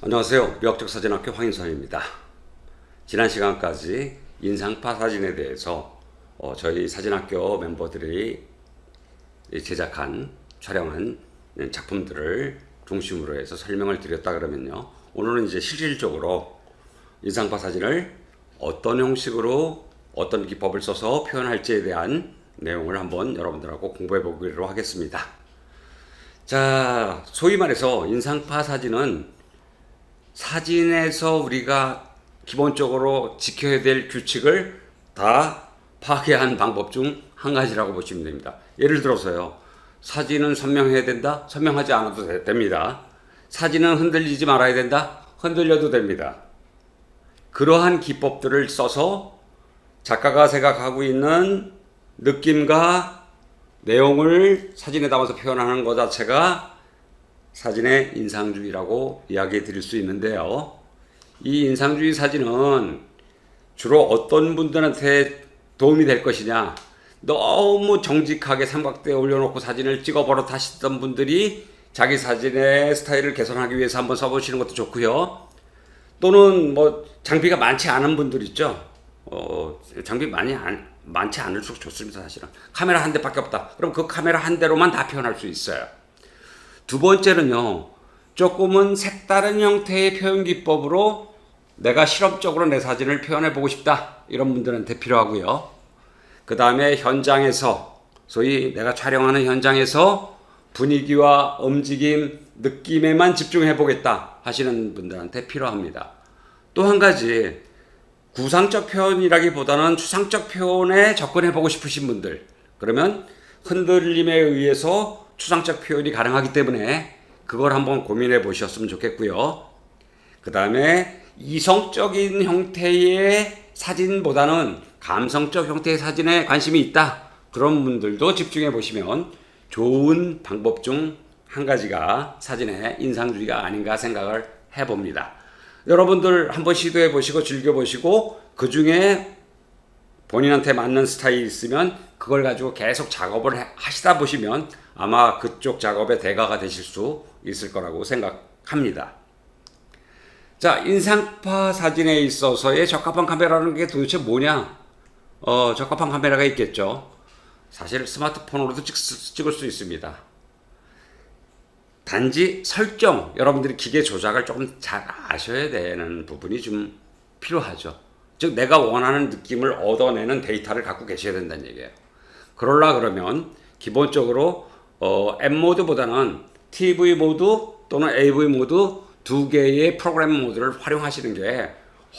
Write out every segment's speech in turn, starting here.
안녕하세요. 미학적 사진학교 황인선입니다. 지난 시간까지 인상파 사진에 대해서 저희 사진학교 멤버들이 제작한 촬영한 작품들을 중심으로 해서 설명을 드렸다 그러면요, 오늘은 이제 실질적으로 인상파 사진을 어떤 형식으로 어떤 기법을 써서 표현할지에 대한 내용을 한번 여러분들하고 공부해 보기로 하겠습니다. 자, 소위 말해서 인상파 사진은 사진에서 우리가 기본적으로 지켜야 될 규칙을 다 파괴한 방법 중 한 가지라고 보시면 됩니다. 예를 들어서요, 사진은 선명해야 된다? 선명하지 않아도 됩니다. 사진은 흔들리지 말아야 된다? 흔들려도 됩니다. 그러한 기법들을 써서 작가가 생각하고 있는 느낌과 내용을 사진에 담아서 표현하는 것 자체가 사진의 인상주의라고 이야기해 드릴 수 있는데요. 이 인상주의 사진은 주로 어떤 분들한테 도움이 될 것이냐, 너무 정직하게 삼각대에 올려놓고 사진을 찍어버려 하시던 분들이 자기 사진의 스타일을 개선하기 위해서 한번 써보시는 것도 좋고요. 또는 장비가 많지 않은 분들 있죠. 장비 많지 않을수록 좋습니다. 사실은 카메라 한 대밖에 없다, 그럼 그 카메라 한 대로만 다 표현할 수 있어요. 두 번째는요, 조금은 색다른 형태의 표현 기법으로 내가 실험적으로 내 사진을 표현해 보고 싶다, 이런 분들한테 필요하고요. 그 다음에 현장에서, 소위 내가 촬영하는 현장에서 분위기와 움직임, 느낌에만 집중해 보겠다 하시는 분들한테 필요합니다. 또 한 가지, 구상적 표현이라기보다는 추상적 표현에 접근해 보고 싶으신 분들, 그러면 흔들림에 의해서 추상적 표현이 가능하기 때문에 그걸 한번 고민해 보셨으면 좋겠고요. 그 다음에 이성적인 형태의 사진보다는 감성적 형태의 사진에 관심이 있다, 그런 분들도 집중해 보시면 좋은 방법 중 한 가지가 사진의 인상주의가 아닌가 생각을 해봅니다. 여러분들 한번 시도해 보시고 즐겨 보시고, 그 중에 본인한테 맞는 스타일이 있으면 그걸 가지고 계속 작업을 하시다 보시면 아마 그쪽 작업의 대가가 되실 수 있을 거라고 생각합니다. 자, 인상파 사진에 있어서의 적합한 카메라라는 게 도대체 뭐냐? 적합한 카메라가 있겠죠. 사실 스마트폰으로도 찍을 수 있습니다. 단지 설정, 여러분들이 기계 조작을 조금 잘 아셔야 되는 부분이 좀 필요하죠. 즉, 내가 원하는 느낌을 얻어내는 데이터를 갖고 계셔야 된다는 얘기예요. 그러면 기본적으로 M 모드보다는 TV 모드 또는 AV 모드 두 개의 프로그램 모드를 활용하시는 게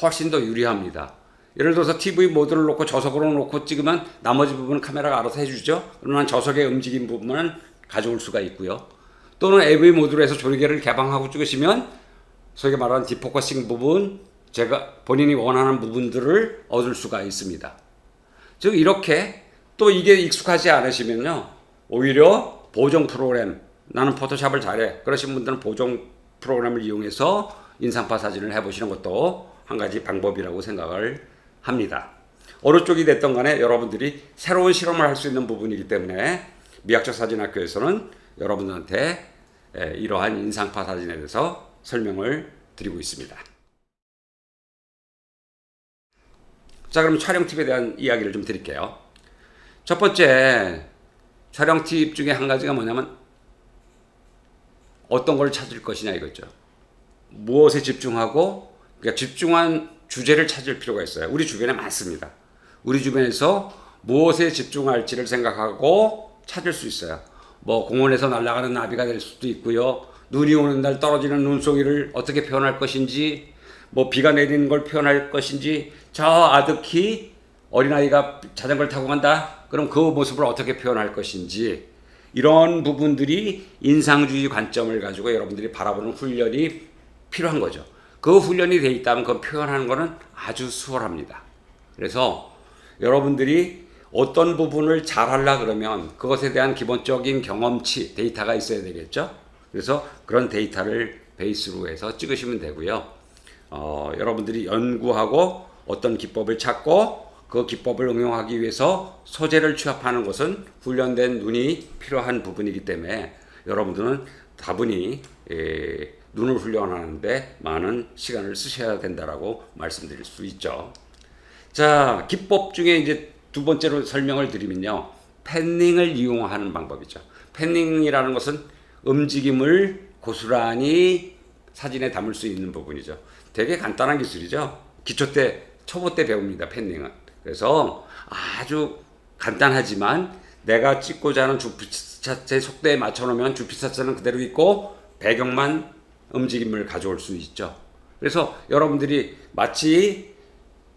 훨씬 더 유리합니다. 예를 들어서 TV 모드를 놓고 저속으로 놓고 찍으면 나머지 부분은 카메라가 알아서 해주죠. 그러면 저속의 움직임 부분은 가져올 수가 있고요. 또는 AV 모드로 해서 조리개를 개방하고 찍으시면 소위 말하는 디포커싱 부분, 제가 본인이 원하는 부분들을 얻을 수가 있습니다. 즉, 이렇게 또 이게 익숙하지 않으시면요, 오히려 보정 프로그램, 나는 포토샵을 잘해, 그러신 분들은 보정 프로그램을 이용해서 인상파 사진을 해보시는 것도 한 가지 방법이라고 생각을 합니다. 어느 쪽이 됐던 간에 여러분들이 새로운 실험을 할 수 있는 부분이기 때문에 미학적 사진학교에서는 여러분들한테 이러한 인상파 사진에 대해서 설명을 드리고 있습니다. 자, 그럼 촬영 팁에 대한 이야기를 좀 드릴게요. 첫 번째 촬영 팁 중에 한 가지가 뭐냐면 어떤 걸 찾을 것이냐 이거죠. 무엇에 집중하고, 그러니까 집중한 주제를 찾을 필요가 있어요. 우리 주변에 많습니다. 우리 주변에서 무엇에 집중할지를 생각하고 찾을 수 있어요. 공원에서 날아가는 나비가 될 수도 있고요. 눈이 오는 날 떨어지는 눈송이를 어떻게 표현할 것인지, 비가 내리는 걸 표현할 것인지, 저 아득히 어린아이가 자전거를 타고 간다, 그럼 그 모습을 어떻게 표현할 것인지, 이런 부분들이 인상주의 관점을 가지고 여러분들이 바라보는 훈련이 필요한 거죠. 그 훈련이 돼 있다면 그건 표현하는 거는 아주 수월합니다. 그래서 여러분들이 어떤 부분을 잘하려 그러면 그것에 대한 기본적인 경험치, 데이터가 있어야 되겠죠. 그래서 그런 데이터를 베이스로 해서 찍으시면 되고요. 여러분들이 연구하고 어떤 기법을 찾고 그 기법을 응용하기 위해서 소재를 취합하는 것은 훈련된 눈이 필요한 부분이기 때문에 여러분들은 다분히 눈을 훈련하는데 많은 시간을 쓰셔야 된다라고 말씀드릴 수 있죠. 자, 기법 중에 이제 두 번째로 설명을 드리면요. 팬닝을 이용하는 방법이죠. 팬닝이라는 것은 움직임을 고스란히 사진에 담을 수 있는 부분이죠. 되게 간단한 기술이죠. 기초 때, 초보 때 배웁니다. 팬닝은. 그래서 아주 간단하지만 내가 찍고자 하는 주피사체 속도에 맞춰놓으면 주피사체는 그대로 있고 배경만 움직임을 가져올 수 있죠. 그래서 여러분들이 마치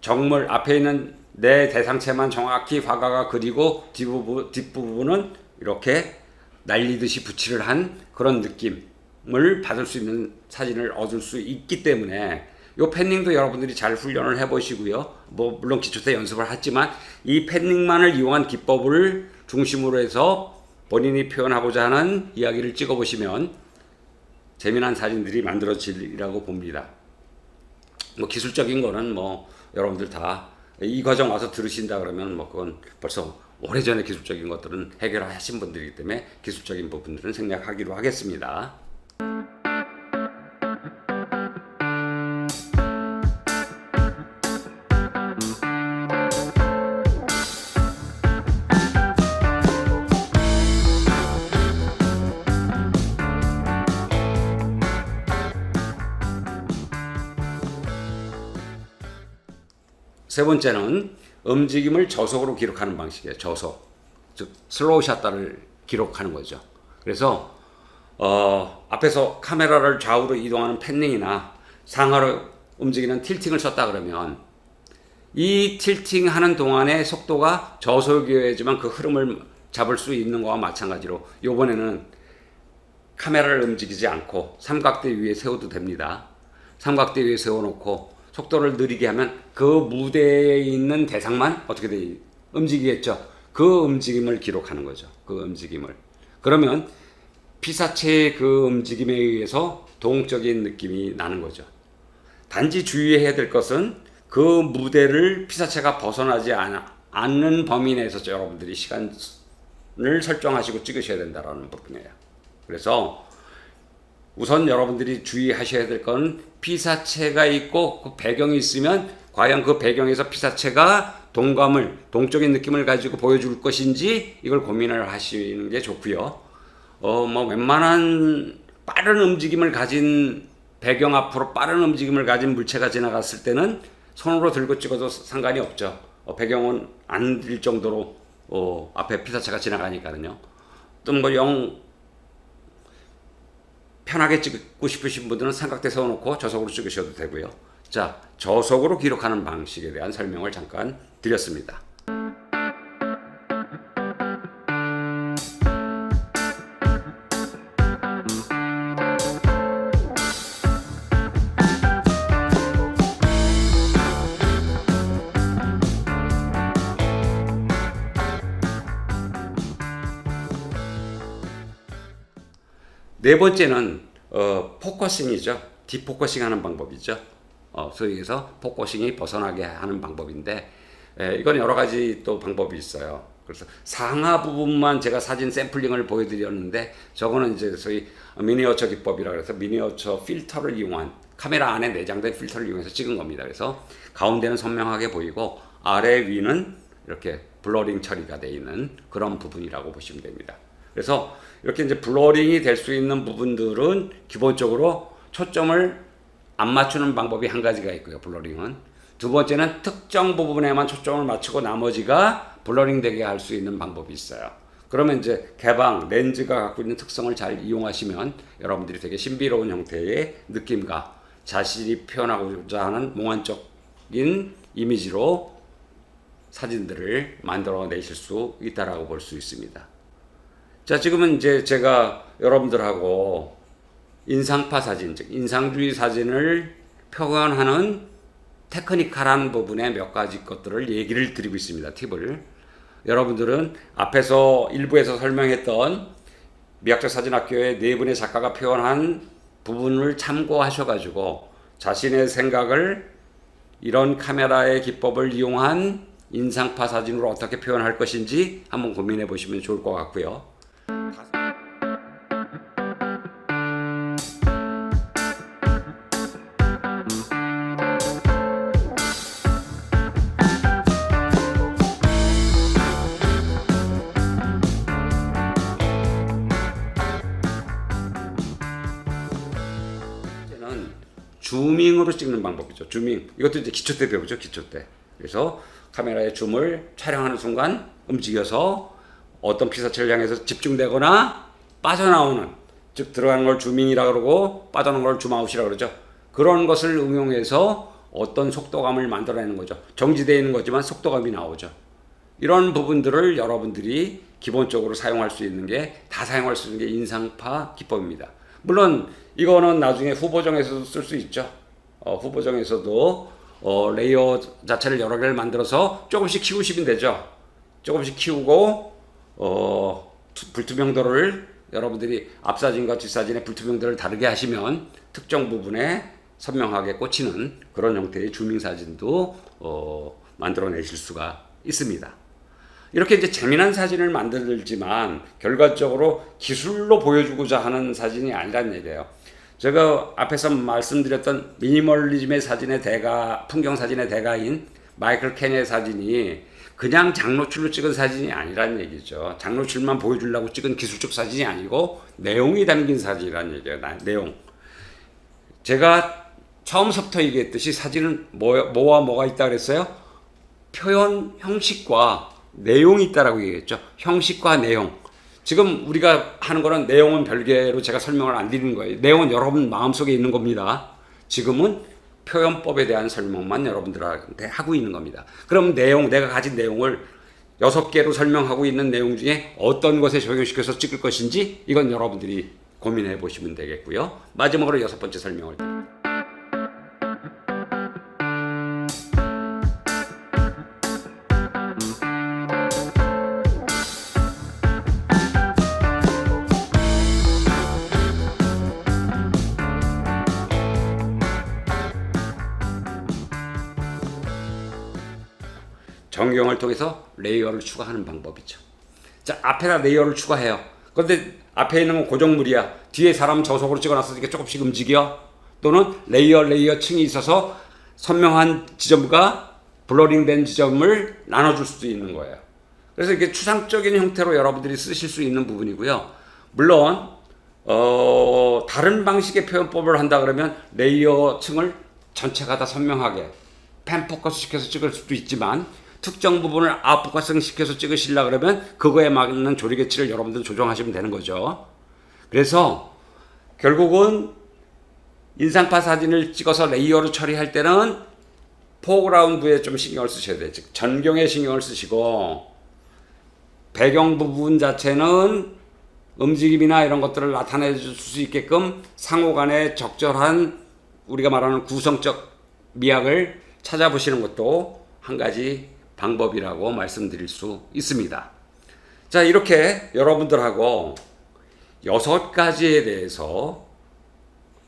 정물 앞에 있는 내 대상체만 정확히 화가가 그리고 뒷부분은 이렇게 날리듯이 붙이를 한 그런 느낌을 받을 수 있는 사진을 얻을 수 있기 때문에 이 팬닝도 여러분들이 잘 훈련을 해보시고요. 뭐 물론 기초 때 연습을 했지만 이 팬닝만을 이용한 기법을 중심으로 해서 본인이 표현하고자 하는 이야기를 찍어보시면 재미난 사진들이 만들어지리라고 봅니다. 뭐 기술적인 거는 뭐 여러분들 다 이 과정 와서 들으신다 그러면 뭐 그건 벌써 오래전에 기술적인 것들은 해결하신 분들이기 때문에 기술적인 부분들은 생략하기로 하겠습니다. 세 번째는 움직임을 저속으로 기록하는 방식이에요. 저속. 즉 슬로우 샷다를 기록하는 거죠. 그래서 앞에서 카메라를 좌우로 이동하는 팬닝이나 상하로 움직이는 틸팅을 썼다 그러면 이 틸팅하는 동안의 속도가 저속이어야지만 그 흐름을 잡을 수 있는 거와 마찬가지로 이번에는 카메라를 움직이지 않고 삼각대 위에 세워도 됩니다. 삼각대 위에 세워놓고 속도를 느리게 하면 그 무대에 있는 대상만 어떻게 돼? 움직이겠죠. 그 움직임을 기록하는 거죠. 그 움직임을. 그러면 피사체의 그 움직임에 의해서 동적인 느낌이 나는 거죠. 단지 주의해야 될 것은 그 무대를 피사체가 벗어나지 않는 범위 내에서 여러분들이 시간을 설정하시고 찍으셔야 된다는 부분이에요. 그래서 우선 여러분들이 주의하셔야 될 건 피사체가 있고 그 배경이 있으면 과연 그 배경에서 피사체가 동적인 느낌을 가지고 보여줄 것인지 이걸 고민을 하시는 게 좋고요. 뭐 웬만한 빠른 움직임을 가진 배경 앞으로 빠른 움직임을 가진 물체가 지나갔을 때는 손으로 들고 찍어도 상관이 없죠. 배경은 안 들 정도로 앞에 피사체가 지나가니까요. 또 뭐 편하게 찍고 싶으신 분들은 삼각대 세워놓고 저속으로 찍으셔도 되고요. 자, 저속으로 기록하는 방식에 대한 설명을 잠깐 드렸습니다. 네 번째는 포커싱이죠. 디포커싱 하는 방법이죠. 소위 해서 포커싱이 벗어나게 하는 방법인데 이건 여러 가지 또 방법이 있어요. 그래서 상하 부분만 제가 사진 샘플링을 보여드렸는데 저거는 이제 소위 미니어처 기법이라 그래서 미니어처 필터를 이용한 카메라 안에 내장된 필터를 이용해서 찍은 겁니다. 그래서 가운데는 선명하게 보이고 아래 위는 이렇게 블러링 처리가 되어 있는 그런 부분이라고 보시면 됩니다. 그래서 이렇게 이제 블러링이 될 수 있는 부분들은 기본적으로 초점을 안 맞추는 방법이 한 가지가 있고요. 블러링은. 두 번째는 특정 부분에만 초점을 맞추고 나머지가 블러링 되게 할 수 있는 방법이 있어요. 그러면 이제 개방, 렌즈가 갖고 있는 특성을 잘 이용하시면 여러분들이 되게 신비로운 형태의 느낌과 자신이 표현하고자 하는 몽환적인 이미지로 사진들을 만들어 내실 수 있다라고 볼 수 있습니다. 자, 지금은 이제 제가 여러분들하고 인상파 사진, 즉 인상주의 사진을 표현하는 테크니컬한 부분의 몇 가지 것들을 얘기를 드리고 있습니다. 팁을. 여러분들은 앞에서 일부에서 설명했던 미학적 사진학교의 네 분의 작가가 표현한 부분을 참고하셔가지고 자신의 생각을 이런 카메라의 기법을 이용한 인상파 사진으로 어떻게 표현할 것인지 한번 고민해 보시면 좋을 것 같고요. 줌잉으로 찍는 방법이죠. 줌잉. 이것도 이제 기초 때 배우죠. 기초 때. 그래서 카메라의 줌을 촬영하는 순간 움직여서 어떤 피사체를 향해서 집중되거나 빠져나오는, 즉 들어가는 걸 줌인이라고 그러고 빠져나오는 걸 줌아웃이라고 그러죠. 그런 것을 응용해서 어떤 속도감을 만들어내는 거죠. 정지되어 있는 거지만 속도감이 나오죠. 이런 부분들을 여러분들이 기본적으로 사용할 수 있는 게, 다 사용할 수 있는 게 인상파 기법입니다. 물론 이거는 나중에 후보정에서도 쓸 수 있죠. 후보정에서도 레이어 자체를 여러 개를 만들어서 조금씩 키우시면 되죠. 조금씩 키우고 불투명도를 여러분들이 앞사진과 뒷사진의 불투명도를 다르게 하시면 특정 부분에 선명하게 꽂히는 그런 형태의 줌잉 사진도 만들어내실 수가 있습니다. 이렇게 이제 재미난 사진을 만들지만 결과적으로 기술로 보여주고자 하는 사진이 아니란 얘기예요. 제가 앞에서 말씀드렸던 미니멀리즘의 사진의 대가, 풍경 사진의 대가인 마이클 캐니의 사진이 그냥 장노출로 찍은 사진이 아니란 얘기죠. 장노출만 보여주려고 찍은 기술적 사진이 아니고 내용이 담긴 사진이란 얘기예요. 내용. 제가 처음부터 얘기했듯이 사진은 뭐와 뭐가 있다 그랬어요? 표현 형식과 내용이 있다라고 얘기했죠. 형식과 내용. 지금 우리가 하는 거는 내용은 별개로 제가 설명을 안 드리는 거예요. 내용은 여러분 마음속에 있는 겁니다. 지금은 표현법에 대한 설명만 여러분들한테 하고 있는 겁니다. 그럼 내가 가진 내용을 6개로 설명하고 있는 내용 중에 어떤 것에 적용시켜서 찍을 것인지 이건 여러분들이 고민해 보시면 되겠고요. 마지막으로 6번째 설명을 전경을 통해서 레이어를 추가하는 방법이죠. 자, 앞에다 레이어를 추가해요. 그런데 앞에 있는 건 고정물이야. 뒤에 사람 저속으로 찍어놨으니까 이게 조금씩 움직여. 또는 레이어 층이 있어서 선명한 지점과 블러링된 지점을 나눠줄 수도 있는 거예요. 그래서 이게 추상적인 형태로 여러분들이 쓰실 수 있는 부분이고요. 물론 다른 방식의 표현법을 한다 그러면 레이어 층을 전체가 다 선명하게 펜포커스 시켜서 찍을 수도 있지만 특정 부분을 아웃포커싱 시켜서 찍으시려 그러면 그거에 맞는 조리개치를 여러분들 조정하시면 되는 거죠. 그래서 결국은 인상파 사진을 찍어서 레이어로 처리할 때는 포그라운드에 좀 신경을 쓰셔야 돼요. 즉 전경에 신경을 쓰시고 배경 부분 자체는 움직임이나 이런 것들을 나타내 줄 수 있게끔 상호간에 적절한 우리가 말하는 구성적 미학을 찾아보시는 것도 한 가지 방법이라고 말씀드릴 수 있습니다. 자, 이렇게 여러분들하고 6가지에 대해서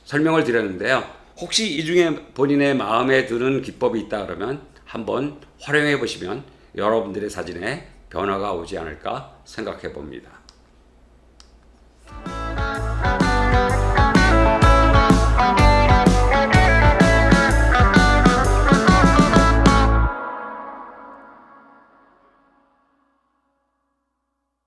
설명을 드렸는데요. 혹시 이 중에 본인의 마음에 드는 기법이 있다 그러면 한번 활용해 보시면 여러분들의 사진에 변화가 오지 않을까 생각해 봅니다.